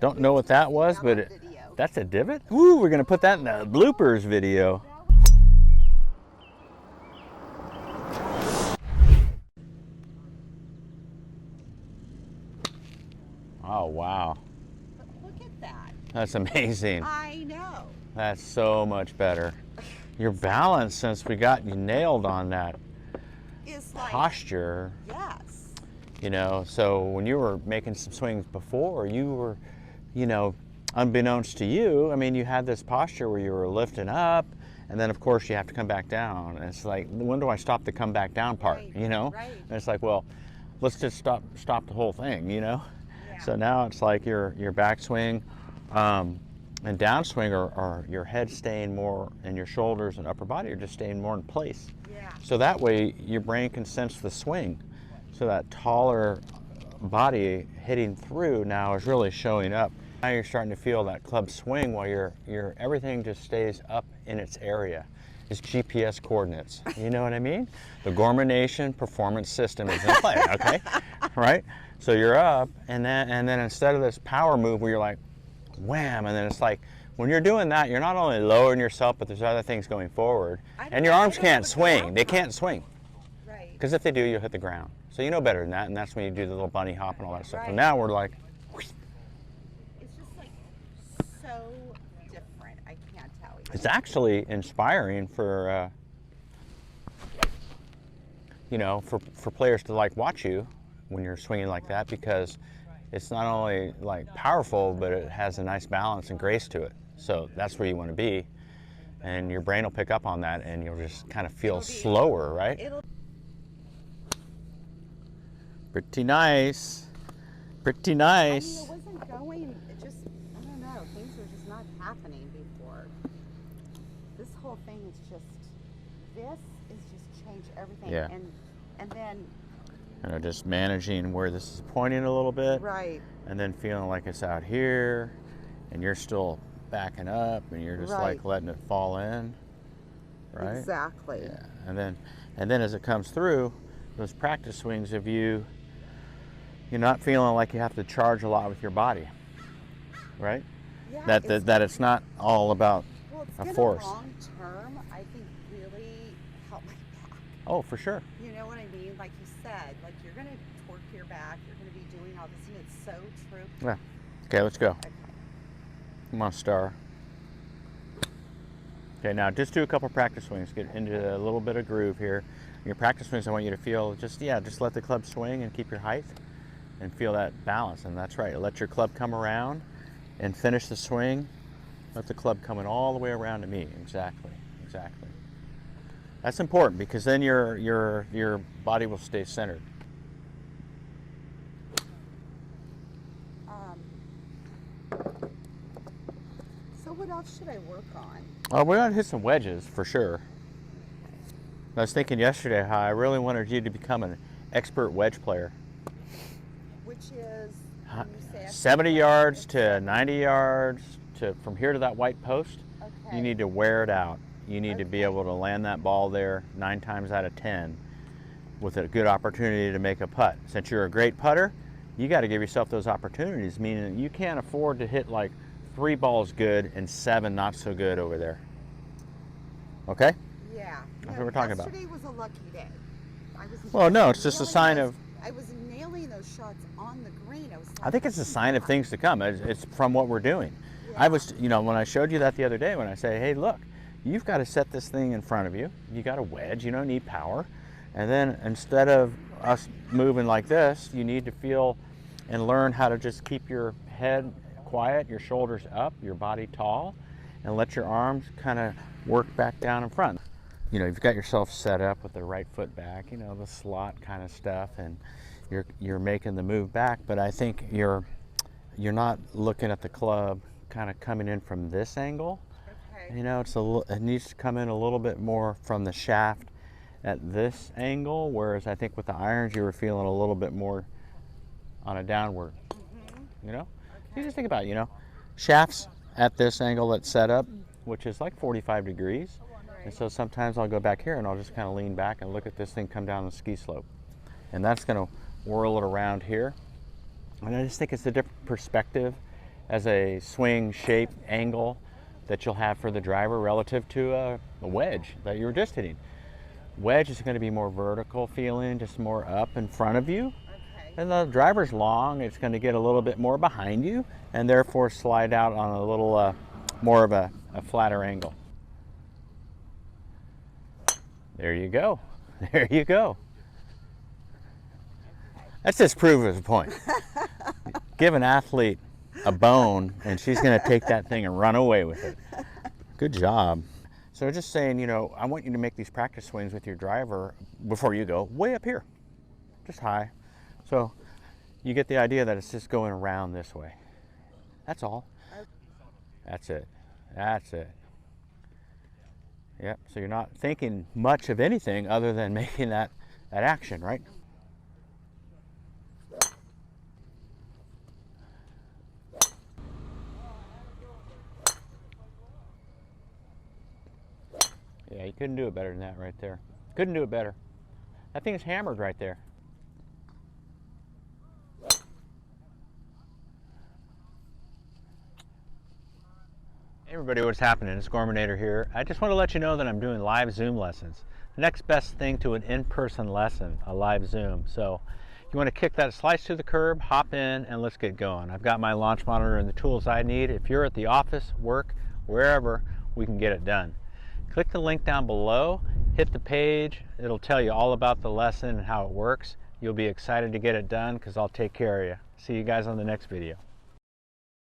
Don't know what that was, but that's a divot? Ooh, we're gonna put that in the bloopers video. Oh, wow. But look at that. That's amazing. I know. That's so much better. Your balance, since we got you nailed on that Is like, posture. yes. You know, so when you were making some swings before, you were, you know, unbeknownst to you, I mean, you had this posture where you were lifting up, and then of course you have to come back down. And it's like, when do I stop the come back down part, Right, you know? right. And it's like, well, let's just stop the whole thing, you know? Yeah. So now it's like your backswing and downswing are your head staying more, and your shoulders and upper body are just staying more in place. Yeah. So that way your brain can sense the swing. So that taller body hitting through now is really showing up. Now you're starting to feel that club swing while your everything just stays up in its area. It's GPS coordinates. You know what I mean? The Gorman Nation performance system is in play, okay? Right? So you're up, and then instead of this power move where you're like, wham, and then it's like, when you're doing that, you're not only lowering yourself, but there's other things going forward. And your arms can't swing. They can't swing. Right. Because if they do, you'll hit the ground. So you know better than that, and that's when you do the little bunny hop and all that stuff. So Right. now we're like, It's just like so different. I can't tell you. it's actually inspiring for, you know, for players to like watch you when you're swinging like that, because it's not only like powerful, but it has a nice balance and grace to it. So that's where you want to be, and your brain will pick up on that, and you'll just kind of feel slower, right? Pretty nice. Pretty nice. I mean, it wasn't going, it just, I don't know, things were just not happening before. This whole thing is just, this is just changed everything. Yeah. And then, You know, just managing where this is pointing a little bit. right. And then feeling like it's out here, and you're still backing up, and you're just like Right. letting it fall in, right? Exactly. Yeah. And then as it comes through, those practice swings of you're not feeling like you have to charge a lot with your body, right? Yeah, That it's not all about well, it's a gonna force. long term, I think, really help my back. Oh, for sure. You know what I mean? Like you said, like you're gonna torque your back, you're gonna be doing all this, and it's so true. Yeah. Okay, let's go. Okay. Come on, Star. Okay, now just do a couple practice swings. Get into a little bit of groove here. Your practice swings, I want you to feel just let the club swing and keep your height and feel that balance. And that's right. Let your club come around and finish the swing. Let the club come in all the way around to me. Exactly. Exactly. That's important, because then your body will stay centered. So what else should I work on? Oh, we're gonna hit some wedges for sure. I was thinking yesterday how I really wanted you to become an expert wedge player. Which is, when you say 70 yards to 90 yards from here to that white post. okay. You need to wear it out. You need to be able to land that ball there 9 times out of 10 with a good opportunity to make a putt. Since you're a great putter, you got to give yourself those opportunities, meaning you can't afford to hit like 3 balls good and 7 not so good over there. Okay? Yeah. That's what we're talking about. Yesterday was a lucky day. Well, no, it's just a sign of... I was nailing those shots on the green. I think it's a sign of things to come. It's from what we're doing. Yeah. I was, when I showed you that the other day, when I say, hey, look, you've got to set this thing in front of you. You got a wedge. You don't need power. And then instead of us moving like this, you need to feel and learn how to just keep your head quiet, your shoulders up, your body tall, and let your arms kind of work back down in front. You've got yourself set up with the right foot back, the slot kind of stuff, and you're making the move back. But I think you're not looking at the club kind of coming in from this angle. Okay. It needs to come in a little bit more from the shaft at this angle, whereas I think with the irons you were feeling a little bit more on a downward. Mm-hmm. Okay. You just think about it, shafts at this angle that's set up, which is like 45 degrees. And so sometimes I'll go back here and I'll just kind of lean back and look at this thing come down the ski slope. And that's going to whirl it around here. And I just think it's a different perspective as a swing shape angle that you'll have for the driver relative to a wedge that you were just hitting. Wedge is going to be more vertical feeling, just more up in front of you. Okay. And the driver's long, it's going to get a little bit more behind you and therefore slide out on a little more of a flatter angle. There you go. There you go. That's just proof his point. Give an athlete a bone and she's going to take that thing and run away with it. Good job. So just saying, you know, I want you to make these practice swings with your driver before you go way up here, just high. So you get the idea that it's just going around this way. That's all. That's it. That's it. Yep, so you're not thinking much of anything other than making that action, right? Yeah, you couldn't do it better than that right there. Couldn't do it better. That thing is hammered right there. Hey everybody, what's happening? It's Gormanator here. I just want to let you know that I'm doing live Zoom lessons. The next best thing to an in-person lesson, a live Zoom. So you want to kick that slice to the curb, hop in, and let's get going. I've got my launch monitor and the tools I need. If you're at the office, work, wherever, we can get it done. Click the link down below, hit the page. It'll tell you all about the lesson and how it works. You'll be excited to get it done because I'll take care of you. See you guys on the next video.